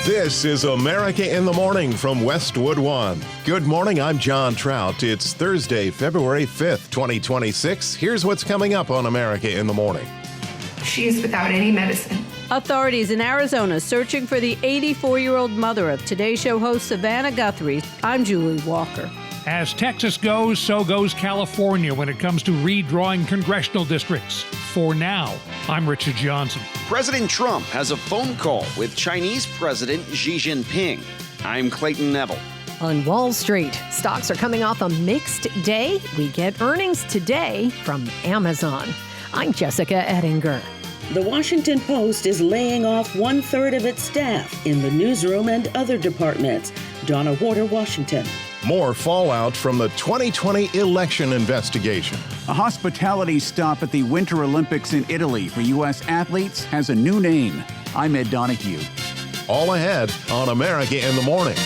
This is America in the Morning from Westwood One. Good morning, I'm John Trout. It's Thursday, February 5th, 2026. Here's what's coming up on America in the Morning. She is without any medicine. Authorities in Arizona searching for the 84-year-old mother of Today Show host Savannah Guthrie. I'm Julie Walker. As Texas goes, so goes California when it comes to redrawing congressional districts. For now, I'm Rich Johnson. President Trump has a phone call with Chinese President Xi Jinping. I'm Clayton Neville. On Wall Street, stocks are coming off a mixed day. We get earnings today from Amazon. I'm Jessica Ettinger. The Washington Post is laying off 1/3 of its staff in the newsroom and other departments. Donna Warder, Washington. More fallout from the 2020 election investigation. A hospitality stop at the Winter Olympics in Italy for U.S. athletes has a new name. I'm Ed Donahue. All ahead on America in the Morning.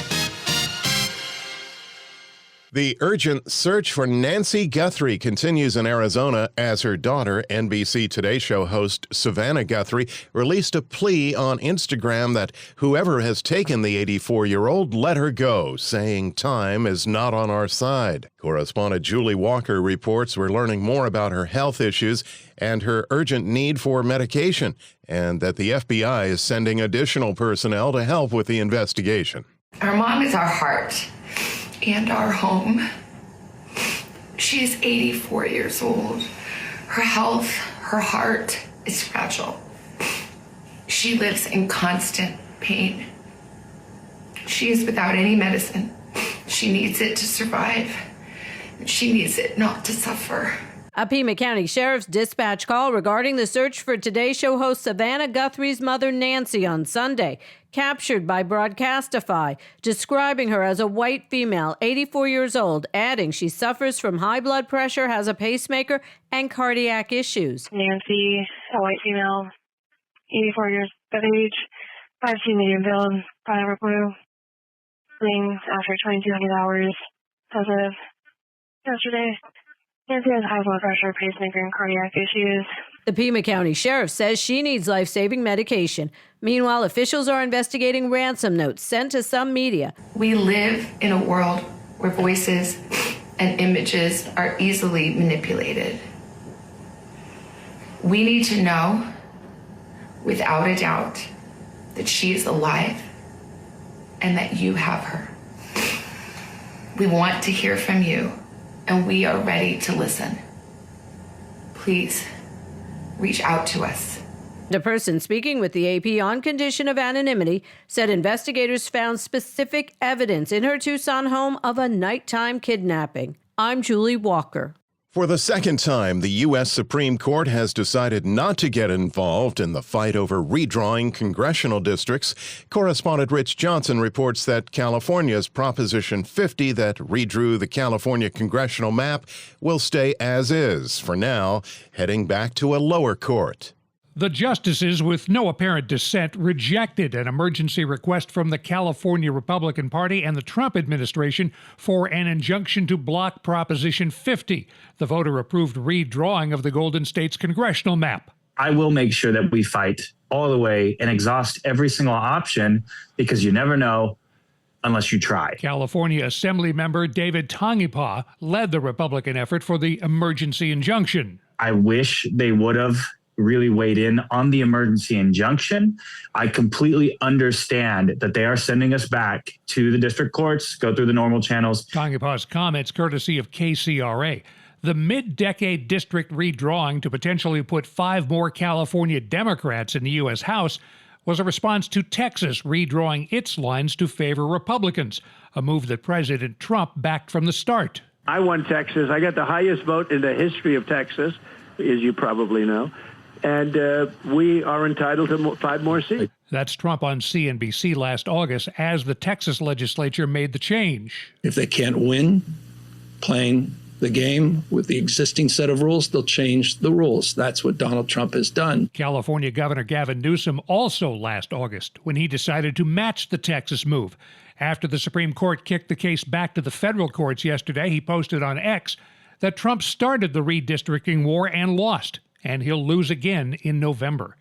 The urgent search for Nancy Guthrie continues in Arizona as her daughter, NBC Today Show host Savannah Guthrie, released a plea on Instagram that whoever has taken the 84-year-old let her go, saying time is not on our side. Correspondent Julie Walker reports we're learning more about her health issues and her urgent need for medication, and that the FBI is sending additional personnel to help with the investigation. Our mom is our heart and our home. She's 84 years old. Her health, her heart is fragile. She lives in constant pain. She is without any medicine. She needs it to survive. She needs it not to suffer. A Pima County Sheriff's dispatch call regarding the search for Today Show host Savannah Guthrie's mother, Nancy, on Sunday, captured by Broadcastify, describing her as a white female, 84 years old, adding she suffers from high blood pressure, has a pacemaker, and cardiac issues. Nancy, a white female, 84 years of age, 5C medium build, Viagra blue, bleeding after 2,200 hours as of yesterday. Nancy has high blood pressure, pacemaker, and cardiac issues. The Pima County Sheriff says she needs life-saving medication. Meanwhile, officials are investigating ransom notes sent to some media. We live in a world where voices and images are easily manipulated. We need to know, without a doubt, that she is alive and that you have her. We want to hear from you, and we are ready to listen. Please reach out to us. The person speaking with the AP on condition of anonymity said investigators found specific evidence in her Tucson home of a nighttime kidnapping. I'm Julie Walker. For the second time, the U.S. Supreme Court has decided not to get involved in the fight over redrawing congressional districts. Correspondent Rich Johnson reports that California's Proposition 50 that redrew the California congressional map will stay as is for now, heading back to a lower court. The justices, with no apparent dissent, rejected an emergency request from the California Republican Party and the Trump administration for an injunction to block Proposition 50, the voter-approved redrawing of the Golden State's congressional map. I will make sure that we fight all the way and exhaust every single option, because you never know unless you try. California Assembly member David Tangipahoa led the Republican effort for the emergency injunction. I wish they would have really weighed in on the emergency injunction. I completely understand that they are sending us back to the district courts, go through the normal channels. Tangipahoa's comments courtesy of KCRA. The mid-decade district redrawing to potentially put 5 more California Democrats in the U.S. House was a response to Texas redrawing its lines to favor Republicans, a move that President Trump backed from the start. I won Texas. I got the highest vote in the history of Texas, as you probably know. And we are entitled to 5 more seats. That's Trump on CNBC last August as the Texas legislature made the change. If they can't win playing the game with the existing set of rules, they'll change the rules. That's what Donald Trump has done. California Governor Gavin Newsom also last August when he decided to match the Texas move. After the Supreme Court kicked the case back to the federal courts yesterday, he posted on X that Trump started the redistricting war and lost, and he'll lose again in November.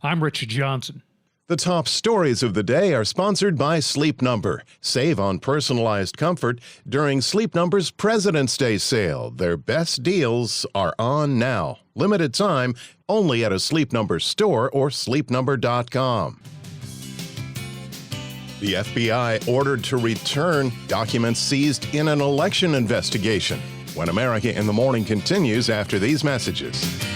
I'm Rich Johnson. The top stories of the day are sponsored by Sleep Number. Save on personalized comfort during Sleep Number's President's Day sale. Their best deals are on now. Limited time, only at a Sleep Number store or sleepnumber.com. The FBI ordered to return documents seized in an election investigation. When America in the Morning continues after these messages.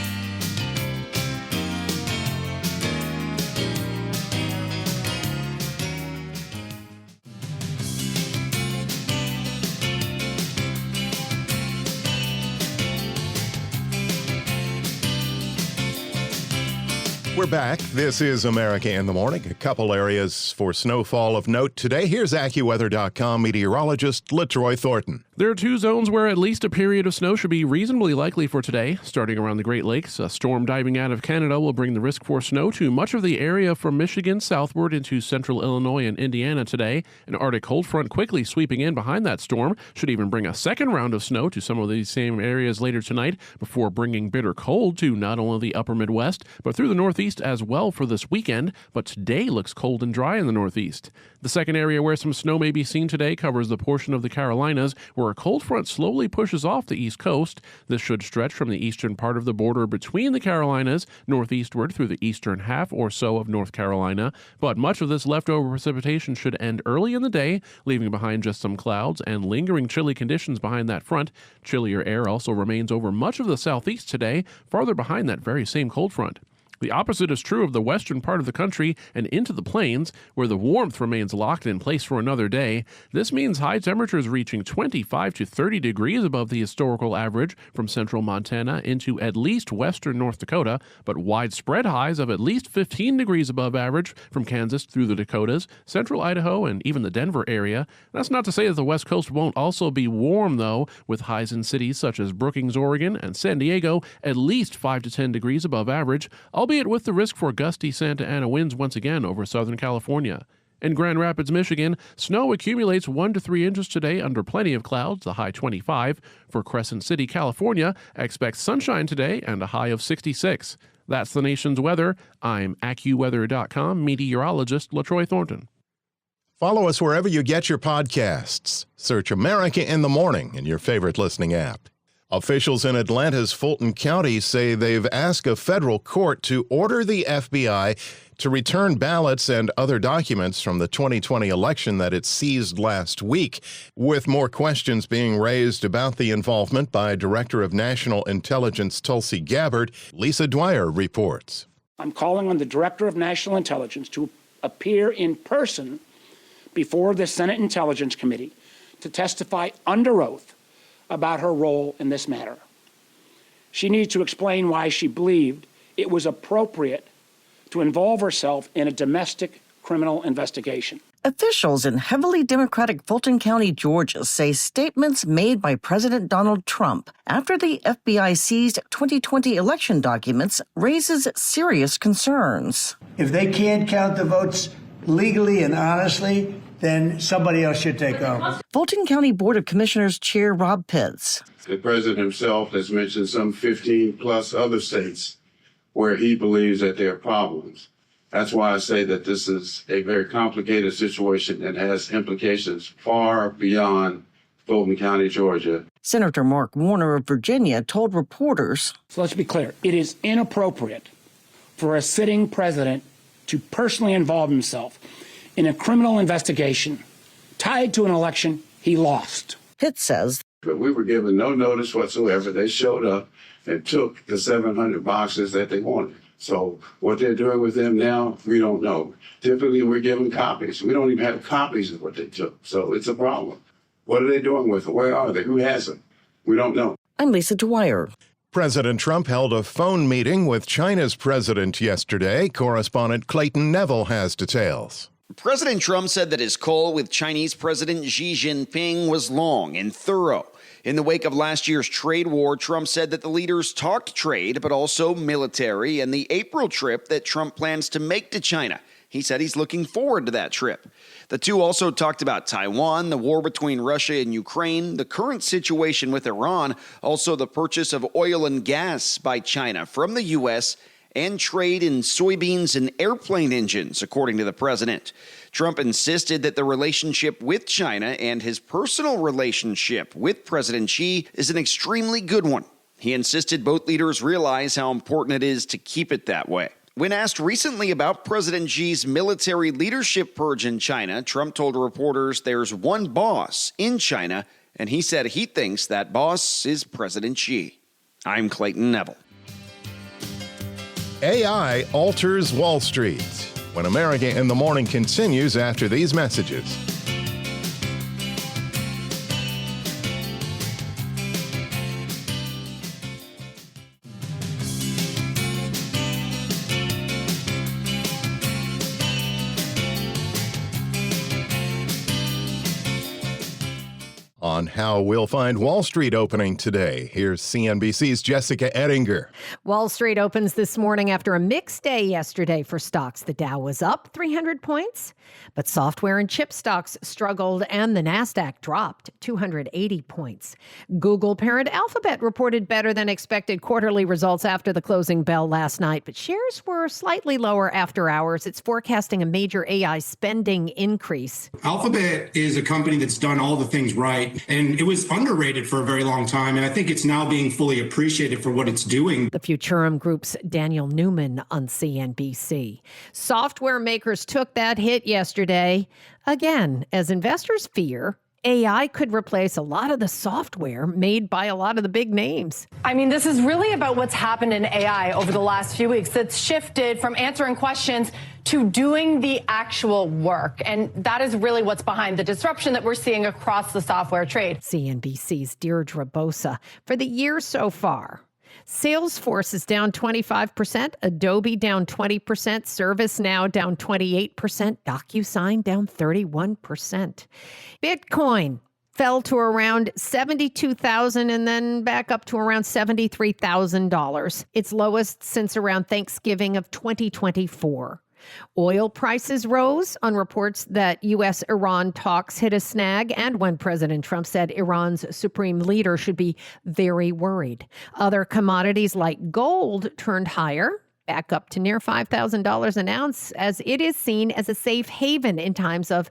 We're back. This is America in the Morning. A couple areas for snowfall of note today. Here's AccuWeather.com meteorologist LaTroy Thornton. There are two zones where at least a period of snow should be reasonably likely for today. Starting around the Great Lakes, a storm diving out of Canada will bring the risk for snow to much of the area from Michigan southward into central Illinois and Indiana today. An Arctic cold front quickly sweeping in behind that storm should even bring a second round of snow to some of these same areas later tonight before bringing bitter cold to not only the upper Midwest, but through the Northeast as well for this weekend. But today looks cold and dry in the Northeast. The second area where some snow may be seen today covers the portion of the Carolinas where a cold front slowly pushes off the east coast. This should stretch from the eastern part of the border between the Carolinas northeastward through the eastern half or so of North Carolina. But much of this leftover precipitation should end early in the day, leaving behind just some clouds and lingering chilly conditions behind that front. Chillier air also remains over much of the southeast today, farther behind that very same cold front. The opposite is true of the western part of the country and into the plains, where the warmth remains locked in place for another day. This means high temperatures reaching 25 to 30 degrees above the historical average from central Montana into at least western North Dakota, but widespread highs of at least 15 degrees above average from Kansas through the Dakotas, central Idaho, and even the Denver area. That's not to say that the West Coast won't also be warm, though, with highs in cities such as Brookings, Oregon, and San Diego at least 5 to 10 degrees above average, albeit with the risk for gusty Santa Ana winds once again over Southern California. In Grand Rapids, Michigan, snow accumulates 1 to 3 inches today under plenty of clouds, the high 25. For Crescent City, California, expect sunshine today and a high of 66. That's the nation's weather. I'm AccuWeather.com meteorologist LaTroy Thornton. Follow us wherever you get your podcasts. Search America in the Morning in your favorite listening app. Officials in Atlanta's Fulton County say they've asked a federal court to order the FBI to return ballots and other documents from the 2020 election that it seized last week, with more questions being raised about the involvement by Director of National Intelligence Tulsi Gabbard. Lisa Dwyer reports. I'm calling on the Director of National Intelligence to appear in person before the Senate Intelligence Committee to testify under oath about her role in this matter. She needs to explain why she believed it was appropriate to involve herself in a domestic criminal investigation. Officials in heavily Democratic Fulton County, Georgia, say statements made by President Donald Trump after the FBI seized 2020 election documents raises serious concerns. If they can't count the votes legally and honestly, then somebody else should take over. Fulton County Board of Commissioners Chair Rob Pitts. The president himself has mentioned some 15 plus other states where he believes that there are problems. That's why I say that this is a very complicated situation that has implications far beyond Fulton County, Georgia. Senator Mark Warner of Virginia told reporters. So let's be clear. It is inappropriate for a sitting president to personally involve himself in a criminal investigation tied to an election he lost. Pitts says. But we were given no notice whatsoever. They showed up and took the 700 boxes that they wanted. So what they're doing with them now, we don't know. Typically, we're given copies. We don't even have copies of what they took. So it's a problem. What are they doing with it? Where are they? Who has them? We don't know. I'm Lisa Dwyer. President Trump held a phone meeting with China's president yesterday. Correspondent Clayton Neville has details. President Trump said that his call with Chinese President Xi Jinping was long and thorough. In the wake of last year's trade war, Trump said that the leaders talked trade, but also military, and the April trip that Trump plans to make to China. He said he's looking forward to that trip. The two also talked about Taiwan, the war between Russia and Ukraine, the current situation with Iran, also the purchase of oil and gas by China from the U.S., and trade in soybeans and airplane engines, according to the president. Trump insisted that the relationship with China and his personal relationship with President Xi is an extremely good one. He insisted both leaders realize how important it is to keep it that way. When asked recently about President Xi's military leadership purge in China, Trump told reporters there's one boss in China, and he said he thinks that boss is President Xi. I'm Clayton Neville. AI alters Wall Street. When America in the Morning continues after these messages. On how we'll find Wall Street opening today, here's CNBC's Jessica Ettinger. Wall Street opens this morning after a mixed day yesterday for stocks. The Dow was up 300 points, but software and chip stocks struggled and the Nasdaq dropped 280 points. Google parent Alphabet reported better than expected quarterly results after the closing bell last night, but shares were slightly lower after hours. It's forecasting a major AI spending increase. Alphabet is a company that's done all the things right. And it was underrated for a very long time, and I think it's now being fully appreciated for what it's doing. The Futurum Group's Daniel Newman on CNBC. Software makers took that hit yesterday, again, as investors fear AI could replace a lot of the software made by a lot of the big names. I mean, this is really about what's happened in AI over the last few weeks. It's shifted from answering questions to doing the actual work. And that is really what's behind the disruption that we're seeing across the software trade. CNBC's Deirdre Bosa. For the year so far, Salesforce is down 25%, Adobe down 20%, ServiceNow down 28%, DocuSign down 31%. Bitcoin fell to around $72,000 and then back up to around $73,000, its lowest since around Thanksgiving of 2024. Oil prices rose on reports that U.S.-Iran talks hit a snag and when President Trump said Iran's supreme leader should be very worried. Other commodities like gold turned higher, back up to near $5,000 an ounce, as it is seen as a safe haven in times of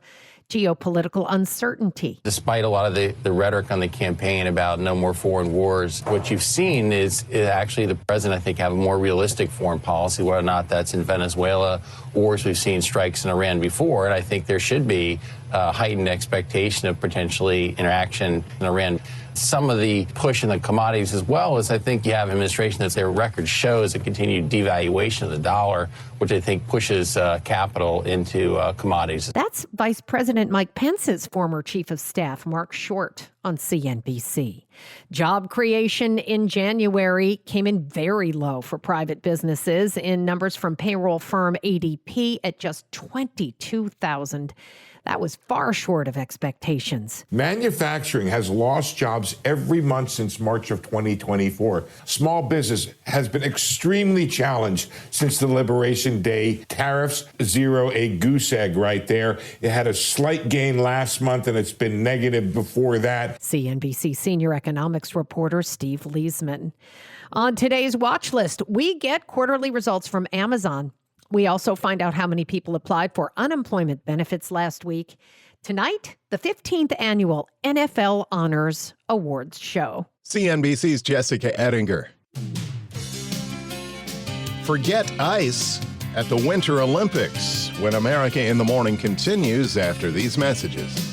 geopolitical uncertainty. Despite a lot of the rhetoric on the campaign about no more foreign wars, what you've seen is actually the president, I think, have a more realistic foreign policy, whether or not that's in Venezuela, wars we've seen strikes in Iran before. And I think there should be a heightened expectation of potentially interaction in Iran. Some of the push in the commodities as well is I think you have an administration that their record shows a continued devaluation of the dollar, which I think pushes capital into commodities. That's Vice President Mike Pence's former chief of staff, Mark Short, on CNBC. Job creation in January came in very low for private businesses in numbers from payroll firm ADP at just 22,000. That was far short of expectations. Manufacturing has lost jobs every month since March of 2024. Small business has been extremely challenged since the Liberation Day. Tariffs zero a goose egg right there. It had a slight gain last month, and it's been negative before that. CNBC senior economics reporter Steve Leisman. On today's watch list, we get quarterly results from Amazon. We also find out how many people applied for unemployment benefits last week. Tonight, the 15th annual NFL Honors Awards show. CNBC's Jessica Ettinger. Forget ice at the Winter Olympics when America in the Morning continues after these messages.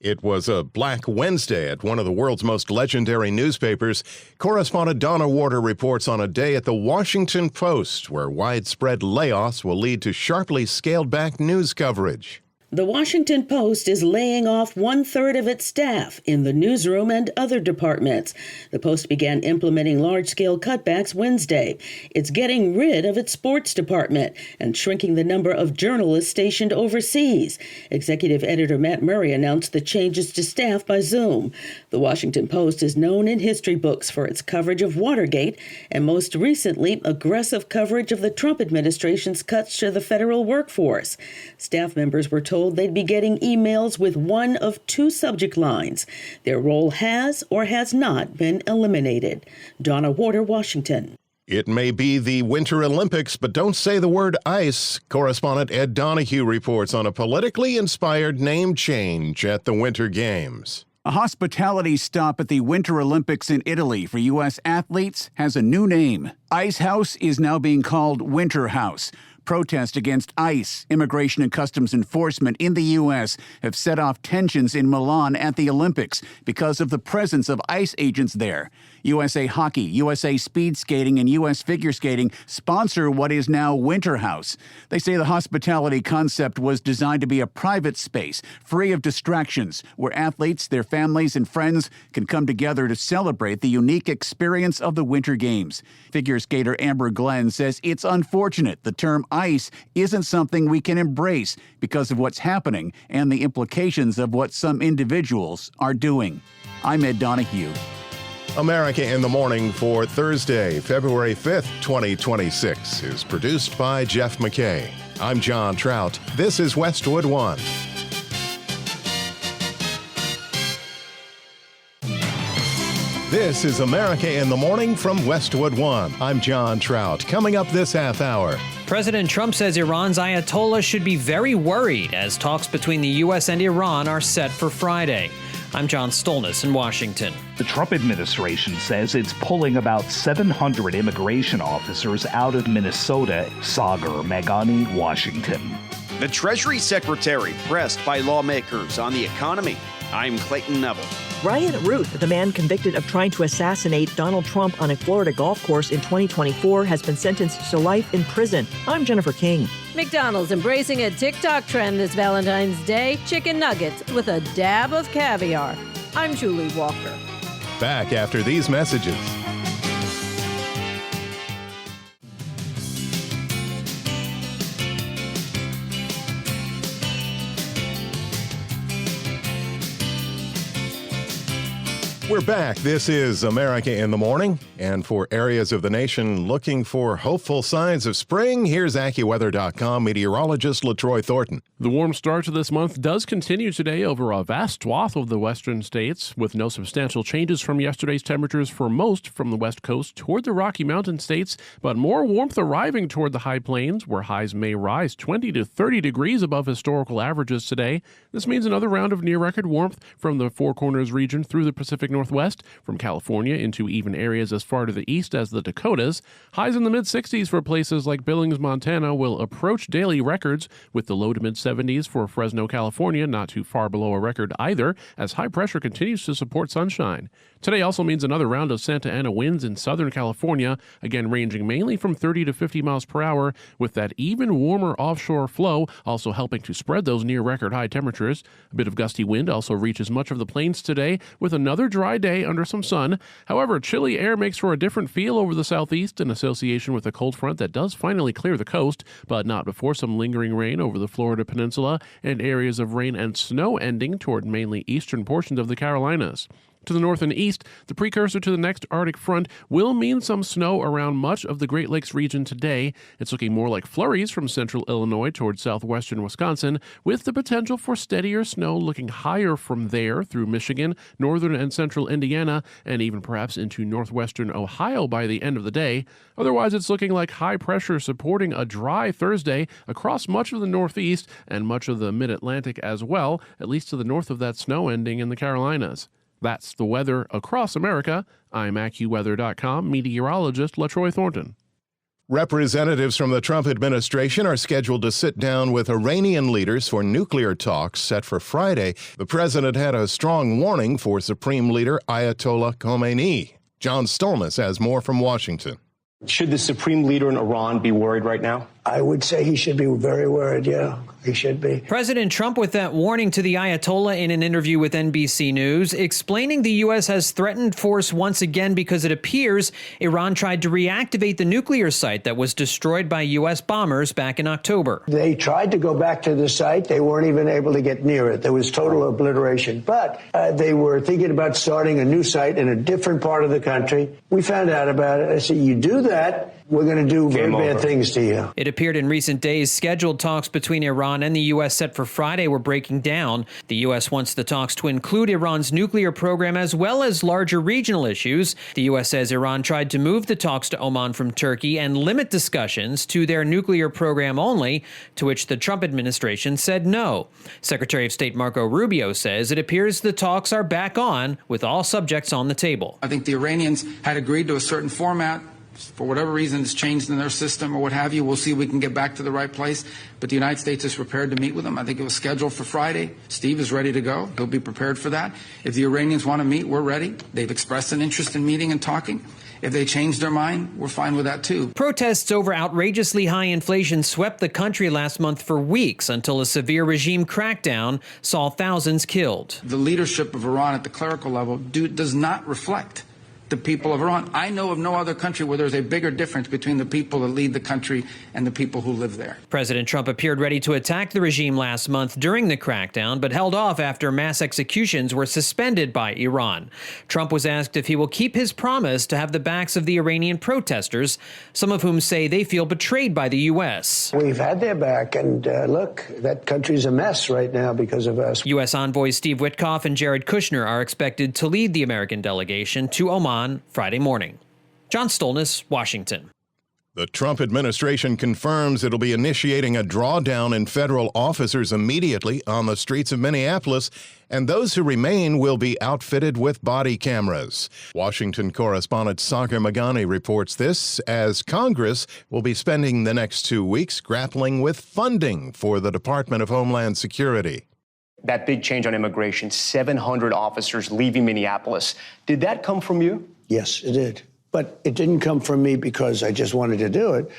It was a Black Wednesday at one of the world's most legendary newspapers. Correspondent Donna Warder reports on a day at the Washington Post where widespread layoffs will lead to sharply scaled-back news coverage. The Washington Post is laying off 1/3 of its staff in the newsroom and other departments. The Post began implementing large-scale cutbacks Wednesday. It's getting rid of its sports department and shrinking the number of journalists stationed overseas. Executive editor Matt Murray announced the changes to staff by Zoom. The Washington Post is known in history books for its coverage of Watergate and most recently aggressive coverage of the Trump administration's cuts to the federal workforce. Staff members were told they'd be getting emails with one of two subject lines. Their role has or has not been eliminated. Donna Warder, Washington. It may be the Winter Olympics, but don't say the word ice. Correspondent Ed Donahue reports on a politically inspired name change at the Winter Games. A hospitality stop at the Winter Olympics in Italy for U.S. athletes has a new name. Ice House is now being called Winter House. Protest against ICE, Immigration and Customs Enforcement in the U.S., have set off tensions in Milan at the Olympics because of the presence of ICE agents there. USA Hockey, USA Speed Skating, and U.S. Figure Skating sponsor what is now Winter House. They say the hospitality concept was designed to be a private space, free of distractions, where athletes, their families, and friends can come together to celebrate the unique experience of the Winter Games. Figure skater Amber Glenn says it's unfortunate the term ICE isn't something we can embrace because of what's happening and the implications of what some individuals are doing. I'm Ed Donahue. America in the Morning for Thursday, February 5th, 2026 is produced by Jeff McKay. I'm John Trout. This is Westwood One. This is America in the Morning from Westwood One. I'm John Trout. Coming up this half hour. President Trump says Iran's Ayatollah should be very worried as talks between the U.S. and Iran are set for Friday. I'm John Stolnis in Washington. The Trump administration says it's pulling about 700 immigration officers out of Minnesota. Sagar Meghani, Washington. The Treasury Secretary pressed by lawmakers on the economy. I'm Clayton Neville. Ryan Ruth, the man convicted of trying to assassinate Donald Trump on a Florida golf course in 2024, has been sentenced to life in prison. I'm Jennifer King. McDonald's embracing a TikTok trend this Valentine's Day, chicken nuggets with a dab of caviar. I'm Julie Walker. Back after these messages. We're back. This is America in the Morning. And for areas of the nation looking for hopeful signs of spring, here's AccuWeather.com meteorologist LaTroy Thornton. The warm start to this month does continue today over a vast swath of the western states, with no substantial changes from yesterday's temperatures for most from the west coast toward the Rocky Mountain states, but more warmth arriving toward the high plains, where highs may rise 20 to 30 degrees above historical averages today. This means another round of near-record warmth from the Four Corners region through the Pacific Northwest, from California into even areas as far to the east as the Dakotas. Highs in the mid-60s for places like Billings, Montana will approach daily records, with the low to mid-70s for Fresno, California, not too far below a record either, as high pressure continues to support sunshine. Today also means another round of Santa Ana winds in Southern California, again ranging mainly from 30 to 50 miles per hour, with that even warmer offshore flow also helping to spread those near-record high temperatures. A bit of gusty wind also reaches much of the plains today, with another dry day under some sun. However, chilly air makes for a different feel over the southeast in association with a cold front that does finally clear the coast, but not before some lingering rain over the Florida peninsula and areas of rain and snow ending toward mainly eastern portions of the Carolinas. To the north and east, the precursor to the next Arctic front will mean some snow around much of the Great Lakes region today. It's looking more like flurries from central Illinois toward southwestern Wisconsin, with the potential for steadier snow looking higher from there through Michigan, northern and central Indiana, and even perhaps into northwestern Ohio by the end of the day. Otherwise, it's looking like high pressure supporting a dry Thursday across much of the northeast and much of the mid-Atlantic as well, at least to the north of that snow ending in the Carolinas. That's the weather across America. I'm AccuWeather.com meteorologist LaTroy Thornton. Representatives from the Trump administration are scheduled to sit down with Iranian leaders for nuclear talks set for Friday. The president had a strong warning for Supreme Leader Ayatollah Khomeini. John Stolnis has more from Washington. Should the supreme leader in Iran be worried right now? I would say he should be very worried, yeah. He should be. President Trump with that warning to the Ayatollah in an interview with NBC News, explaining the U.S. has threatened force once again because it appears Iran tried to reactivate the nuclear site that was destroyed by U.S. bombers back in October. They tried to go back to the site. They weren't even able to get near it. There was total obliteration. But they were thinking about starting a new site in a different part of the country. We found out about it. I said, you do that, we're going to do very bad things to you. It appeared in recent days scheduled talks between Iran and the U.S. set for Friday were breaking down. The U.S. wants the talks to include Iran's nuclear program as well as larger regional issues. The U.S. says Iran tried to move the talks to Oman from Turkey and limit discussions to their nuclear program only, to which the Trump administration said no. Secretary of State Marco Rubio says it appears the talks are back on with all subjects on the table. I think the Iranians had agreed to a certain format. For whatever reason, it's changed in their system or what have you. We'll see if we can get back to the right place. But the United States is prepared to meet with them. I think it was scheduled for Friday. Steve is ready to go. He'll be prepared for that. If the Iranians want to meet, we're ready. They've expressed an interest in meeting and talking. If they change their mind, we're fine with that, too. Protests over outrageously high inflation swept the country last month for weeks until a severe regime crackdown saw thousands killed. The leadership of Iran at the clerical level does not reflect the people of Iran. I know of no other country where there's a bigger difference between the people that lead the country and the people who live there. President Trump appeared ready to attack the regime last month during the crackdown, but held off after mass executions were suspended by Iran. Trump was asked if he will keep his promise to have the backs of the Iranian protesters, some of whom say they feel betrayed by the U.S. We've had their back, and look, that country's a mess right now because of us. U.S. envoys Steve Witkoff and Jared Kushner are expected to lead the American delegation to Oman Friday morning. John Stolnis, Washington. The Trump administration confirms it'll be initiating a drawdown in federal officers immediately on the streets of Minneapolis, and those who remain will be outfitted with body cameras. Washington correspondent Sagar Meghani reports this as Congress will be spending the next 2 weeks grappling with funding for the Department of Homeland Security. That big change on immigration, 700 officers leaving Minneapolis. Did that come from you? Yes, it did. But it didn't come from me because I just wanted to do it.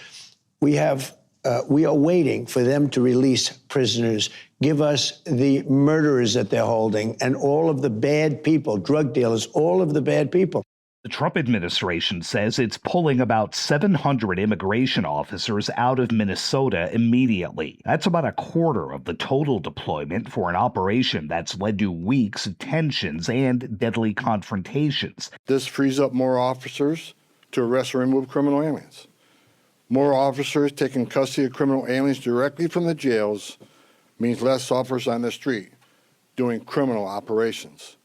We are waiting for them to release prisoners, give us the murderers that they're holding, and all of the bad people, drug dealers, all of the bad people. The Trump administration says it's pulling about 700 immigration officers out of Minnesota immediately. That's about a quarter of the total deployment for an operation that's led to weeks of tensions and deadly confrontations. This frees up more officers to arrest and remove criminal aliens. More officers taking custody of criminal aliens directly from the jails means less officers on the street doing criminal operations.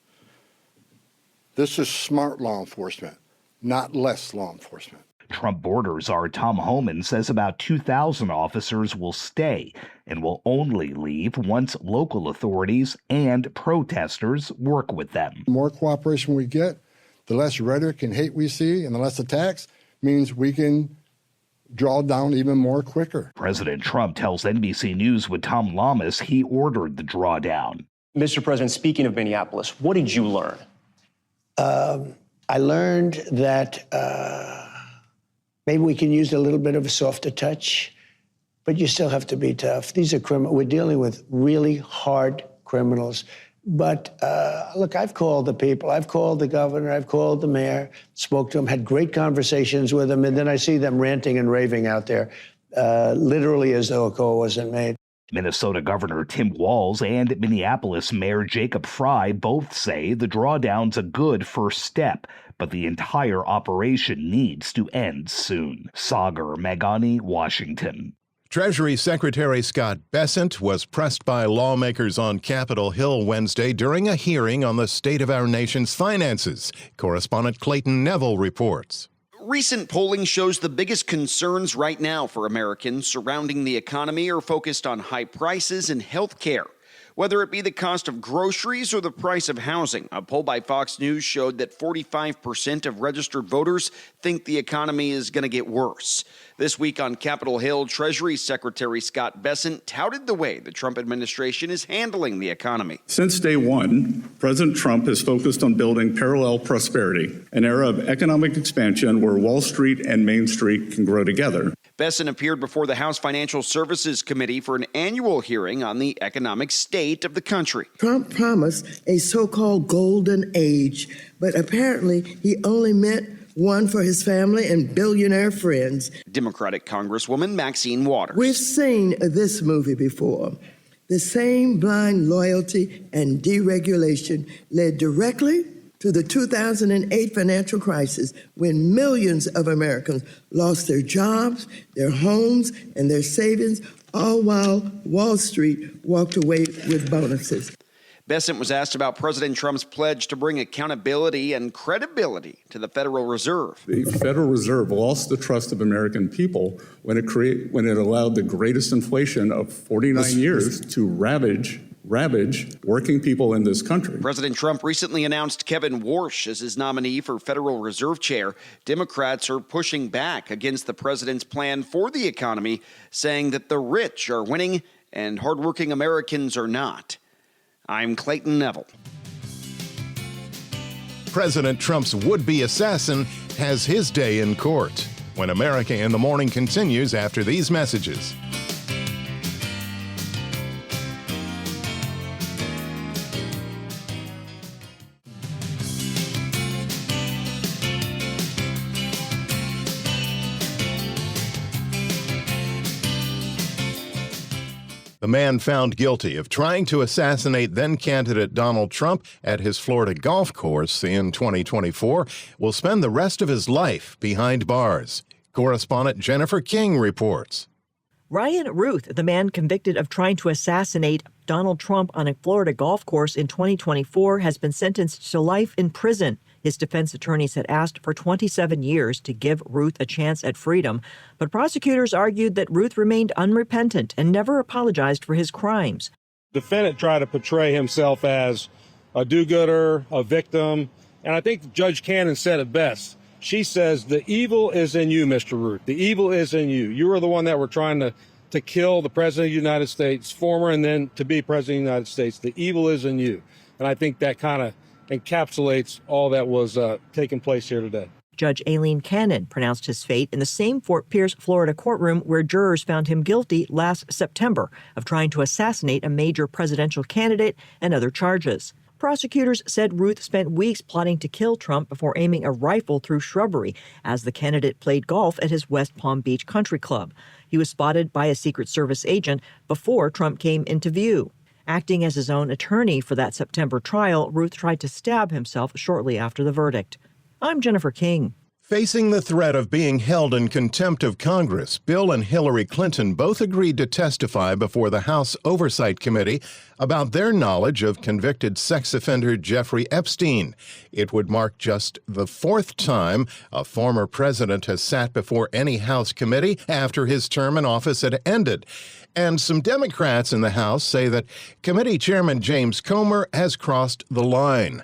This is smart law enforcement, not less law enforcement. Trump border czar Tom Homan says about 2,000 officers will stay and will only leave once local authorities and protesters work with them. The more cooperation we get, the less rhetoric and hate we see, and the less attacks means we can draw down even more quicker. President Trump tells NBC News with Tom Lamas he ordered the drawdown. Mr. President, speaking of Minneapolis, what did you learn? I learned that maybe we can use a little bit of a softer touch, but you still have to be tough. These are criminals. We're dealing with really hard criminals. But look, I've called the people. I've called the governor. I've called the mayor, spoke to them, had great conversations with them, and then I see them ranting and raving out there, literally as though a call wasn't made. Minnesota Governor Tim Walz and Minneapolis Mayor Jacob Frey both say the drawdown's a good first step, but the entire operation needs to end soon. Sagar Meghani, Washington. Treasury Secretary Scott Bessent was pressed by lawmakers on Capitol Hill Wednesday during a hearing on the state of our nation's finances. Correspondent Clayton Neville reports. Recent polling shows the biggest concerns right now for Americans surrounding the economy are focused on high prices and health care. Whether it be the cost of groceries or the price of housing, a poll by Fox News showed that 45% of registered voters think the economy is going to get worse. This week on Capitol Hill, Treasury Secretary Scott Bessent touted the way the Trump administration is handling the economy. Since day one, President Trump has focused on building parallel prosperity, an era of economic expansion where Wall Street and Main Street can grow together. Besson appeared before the House Financial Services Committee for an annual hearing on the economic state of the country. Trump promised a so-called golden age, but apparently he only meant one for his family and billionaire friends. Democratic Congresswoman Maxine Waters. We've seen this movie before. The same blind loyalty and deregulation led directly to the 2008 financial crisis, when millions of Americans lost their jobs, their homes, and their savings, all while Wall Street walked away with bonuses. Besson was asked about President Trump's pledge to bring accountability and credibility to the Federal Reserve. The Federal Reserve lost the trust of American people when it allowed the greatest inflation of 49 years to ravage working people in this country. President Trump recently announced Kevin Warsh as his nominee for Federal Reserve Chair. Democrats are pushing back against the president's plan for the economy, saying that the rich are winning and hardworking Americans are not. I'm Clayton Neville. President Trump's would-be assassin has his day in court. When America in the Morning continues after these messages. The man found guilty of trying to assassinate then-candidate Donald Trump at his Florida golf course in 2024 will spend the rest of his life behind bars. Correspondent Jennifer King reports. Ryan Ruth, the man convicted of trying to assassinate Donald Trump on a Florida golf course in 2024, has been sentenced to life in prison. His defense attorneys had asked for 27 years to give Ruth a chance at freedom, but prosecutors argued that Ruth remained unrepentant and never apologized for his crimes. The defendant tried to portray himself as a do-gooder, a victim, and I think Judge Cannon said it best. She says, the evil is in you, Mr. Ruth. The evil is in you. You are the one that were trying to kill the President of the United States, former and then to be President of the United States. The evil is in you. And I think that kind of encapsulates all that was taking place here today. Judge Aileen Cannon pronounced his fate in the same Fort Pierce, Florida courtroom where jurors found him guilty last September of trying to assassinate a major presidential candidate and other charges. Prosecutors said Ruth spent weeks plotting to kill Trump before aiming a rifle through shrubbery as the candidate played golf at his West Palm Beach country club. He was spotted by a Secret Service agent before Trump came into view. Acting as his own attorney for that September trial, Ruth tried to stab himself shortly after the verdict. I'm Jennifer King. Facing the threat of being held in contempt of Congress, Bill and Hillary Clinton both agreed to testify before the House Oversight Committee about their knowledge of convicted sex offender Jeffrey Epstein. It would mark just the fourth time a former president has sat before any House committee after his term in office had ended. And some Democrats in the House say that Committee Chairman James Comer has crossed the line.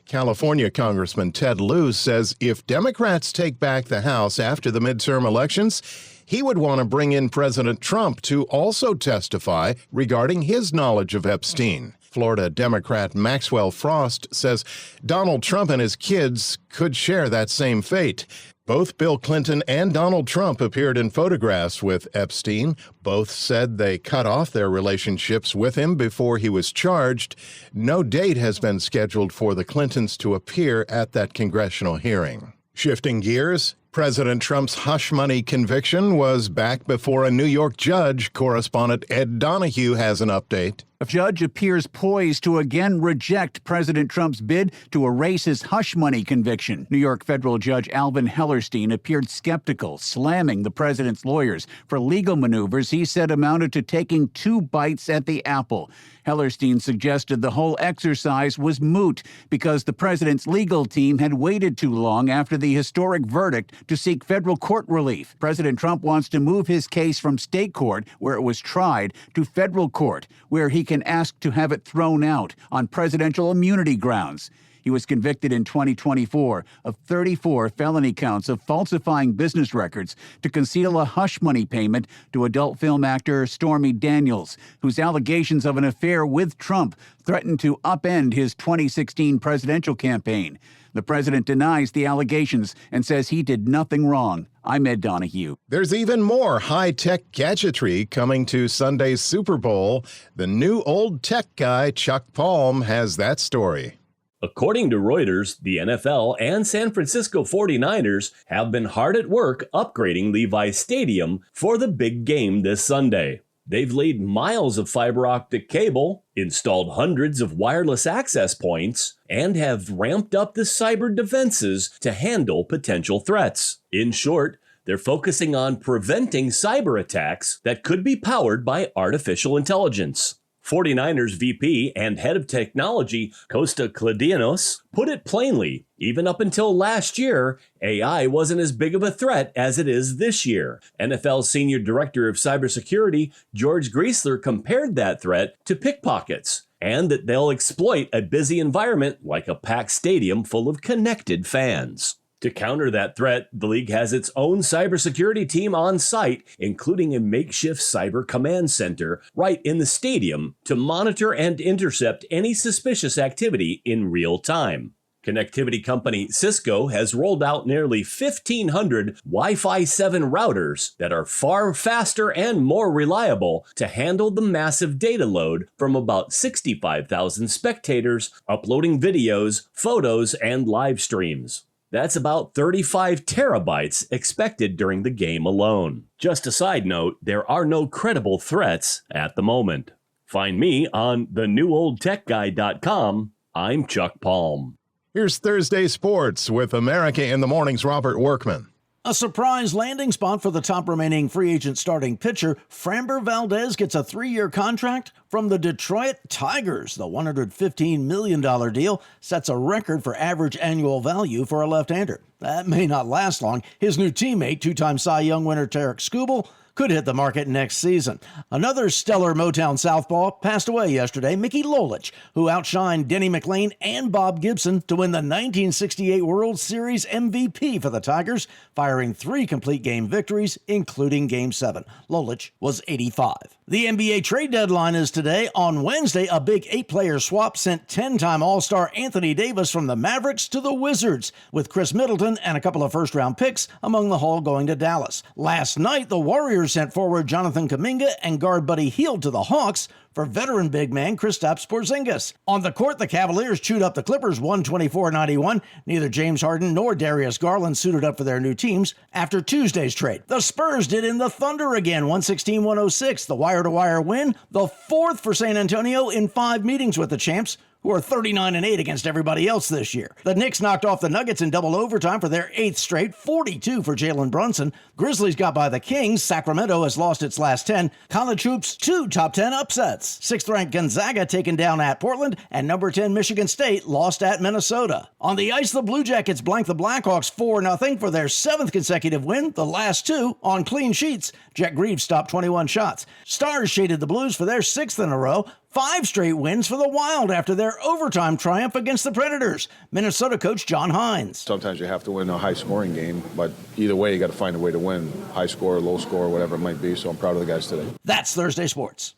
California Congressman Ted Lieu says if Democrats take back the House after the midterm elections, he would want to bring in President Trump to also testify regarding his knowledge of Epstein. Florida Democrat Maxwell Frost says Donald Trump and his kids could share that same fate. Both Bill Clinton and Donald Trump appeared in photographs with Epstein. Both said they cut off their relationships with him before he was charged. No date has been scheduled for the Clintons to appear at that congressional hearing. Shifting gears, President Trump's hush money conviction was back before a New York judge. Correspondent Ed Donahue has an update. A judge appears poised to again reject President Trump's bid to erase his hush money conviction. New York federal judge Alvin Hellerstein appeared skeptical, slamming the president's lawyers for legal maneuvers he said amounted to taking two bites at the apple. Hellerstein suggested the whole exercise was moot because the president's legal team had waited too long after the historic verdict to seek federal court relief. President Trump wants to move his case from state court, where it was tried, to federal court, where he can ask to have it thrown out on presidential immunity grounds. He was convicted in 2024 of 34 felony counts of falsifying business records to conceal a hush money payment to adult film actor Stormy Daniels, whose allegations of an affair with Trump threatened to upend his 2016 presidential campaign. The president denies the allegations and says he did nothing wrong. I'm Ed Donahue. There's even more high-tech gadgetry coming to Sunday's Super Bowl. The new old tech guy, Chuck Palm, has that story. According to Reuters, the NFL and San Francisco 49ers have been hard at work upgrading Levi's Stadium for the big game this Sunday. They've laid miles of fiber optic cable, installed hundreds of wireless access points, and have ramped up the cyber defenses to handle potential threats. In short, they're focusing on preventing cyber attacks that could be powered by artificial intelligence. 49ers VP and head of technology Costa Cladianos put it plainly, even up until last year, AI wasn't as big of a threat as it is this year. NFL Senior Director of Cybersecurity George Griesler compared that threat to pickpockets, and that they'll exploit a busy environment like a packed stadium full of connected fans. To counter that threat, the league has its own cybersecurity team on site, including a makeshift cyber command center right in the stadium to monitor and intercept any suspicious activity in real time. Connectivity company Cisco has rolled out nearly 1,500 Wi-Fi 7 routers that are far faster and more reliable to handle the massive data load from about 65,000 spectators uploading videos, photos, and live streams. That's about 35 terabytes expected during the game alone. Just a side note, there are no credible threats at the moment. Find me on thenewoldtechguy.com. I'm Chuck Palm. Here's Thursday Sports with America in the Morning's Robert Workman. A surprise landing spot for the top remaining free agent starting pitcher, Framber Valdez, gets a 3-year contract from the Detroit Tigers. The $115 million deal sets a record for average annual value for a left-hander. That may not last long. His new teammate, two-time Cy Young winner Tarek Skubal, could hit the market next season. Another stellar Motown southpaw passed away yesterday, Mickey Lolich, who outshined Denny McLain and Bob Gibson to win the 1968 World Series MVP for the Tigers, firing 3 complete game victories, including Game 7. Lolich was 85. The NBA trade deadline is today. On Wednesday, a big 8-player swap sent 10-time All-Star Anthony Davis from the Mavericks to the Wizards, with Chris Middleton and a couple of first-round picks among the haul going to Dallas. Last night, the Warriors sent forward Jonathan Kuminga and guard Buddy Hield to the Hawks for veteran big man Kristaps Porzingis. On the court, the Cavaliers chewed up the Clippers 124-91. Neither James Harden nor Darius Garland suited up for their new teams after Tuesday's trade. The Spurs did in the Thunder again, 116-106. The wire-to-wire win, the 4th for San Antonio in 5 meetings with the champs, who are 39-8 against everybody else this year. The Knicks knocked off the Nuggets in double overtime for their 8th straight, 42 for Jalen Brunson. Grizzlies got by the Kings. Sacramento has lost its last 10. College hoops, 2 top 10 upsets. 6th-ranked Gonzaga taken down at Portland, and number 10 Michigan State lost at Minnesota. On the ice, the Blue Jackets blanked the Blackhawks 4-0 for their 7th consecutive win, the last 2 on clean sheets. Jet Greaves stopped 21 shots. Stars shaded the Blues for their 6th in a row. 5 straight wins for the Wild after their overtime triumph against the Predators. Minnesota coach John Hines. Sometimes you have to win a high-scoring game, but either way, you got to find a way to win. High score, low score, whatever it might be, so I'm proud of the guys today. That's Thursday Sports.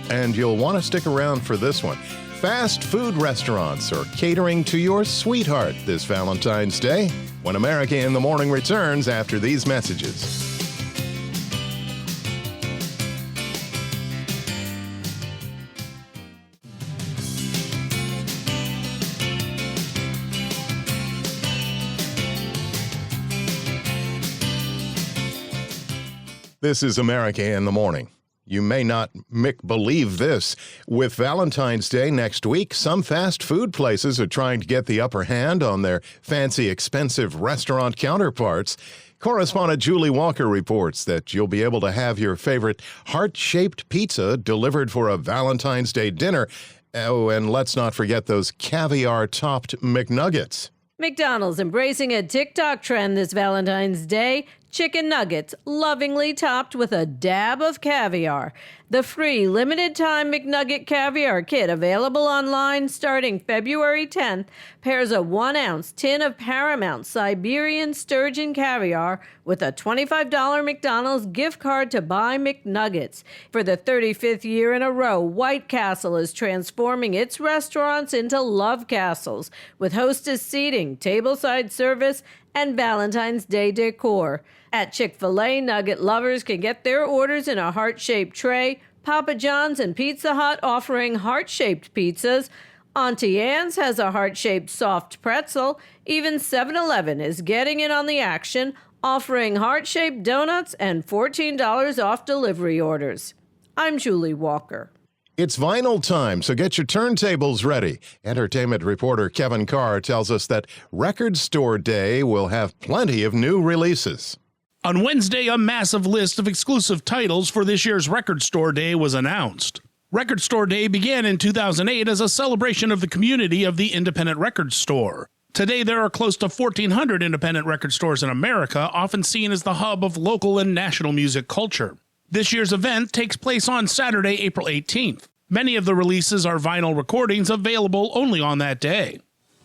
And you'll want to stick around for this one. Fast food restaurants are catering to your sweetheart this Valentine's Day when America in the Morning returns after these messages. This is America in the Morning. You may not believe this. With Valentine's Day next week, some fast food places are trying to get the upper hand on their fancy, expensive restaurant counterparts. Correspondent Julie Walker reports that you'll be able to have your favorite heart-shaped pizza delivered for a Valentine's Day dinner. Oh, and let's not forget those caviar-topped McNuggets. McDonald's embracing a TikTok trend this Valentine's Day. Chicken nuggets, lovingly topped with a dab of caviar. The free limited-time McNugget Caviar Kit, available online starting February 10th, pairs a 1-ounce tin of Paramount Siberian Sturgeon Caviar with a $25 McDonald's gift card to buy McNuggets. For the 35th year in a row, White Castle is transforming its restaurants into love castles with hostess seating, tableside service, and Valentine's Day decor. At Chick-fil-A, nugget lovers can get their orders in a heart-shaped tray. Papa John's and Pizza Hut offering heart-shaped pizzas. Auntie Anne's has a heart-shaped soft pretzel. Even 7-Eleven is getting in on the action, offering heart-shaped donuts and $14 off delivery orders. I'm Julie Walker. It's vinyl time, so get your turntables ready. Entertainment reporter Kevin Carr tells us that Record Store Day will have plenty of new releases. On Wednesday, a massive list of exclusive titles for this year's Record Store Day was announced. Record Store Day began in 2008 as a celebration of the community of the independent record store. Today, there are close to 1,400 independent record stores in America, often seen as the hub of local and national music culture. This year's event takes place on Saturday, April 18th. Many of the releases are vinyl recordings available only on that day.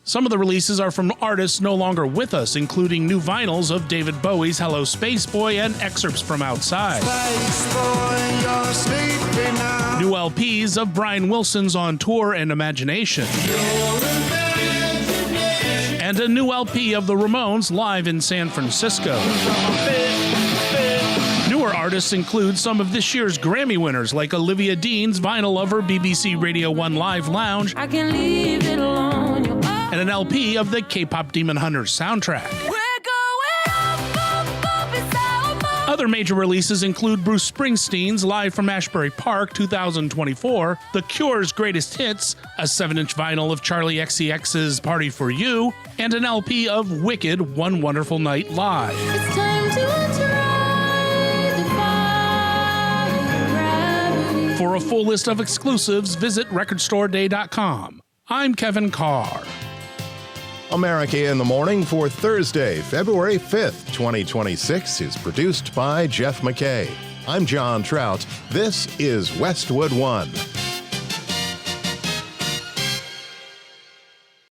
Some of the releases are from artists no longer with us, including new vinyls of David Bowie's Hello Space Boy and excerpts from Outside. New LPs of Brian Wilson's On Tour and Imagination. And a new LP of the Ramones live in San Francisco. Newer artists include some of this year's Grammy winners, like Olivia Dean's vinyl of her BBC Radio 1 Live Lounge, I can leave it alone, and an LP of the K-pop Demon Hunters soundtrack. Other major releases include Bruce Springsteen's Live from Ashbury Park 2024, The Cure's Greatest Hits, a 7-inch vinyl of Charlie XCX's Party for You, and an LP of Wicked One Wonderful Night Live. It's time to For a full list of exclusives, visit recordstoreday.com. I'm Kevin Carr. America in the Morning for Thursday, February 5th, 2026 is produced by Jeff McKay. I'm John Trout. This is Westwood One.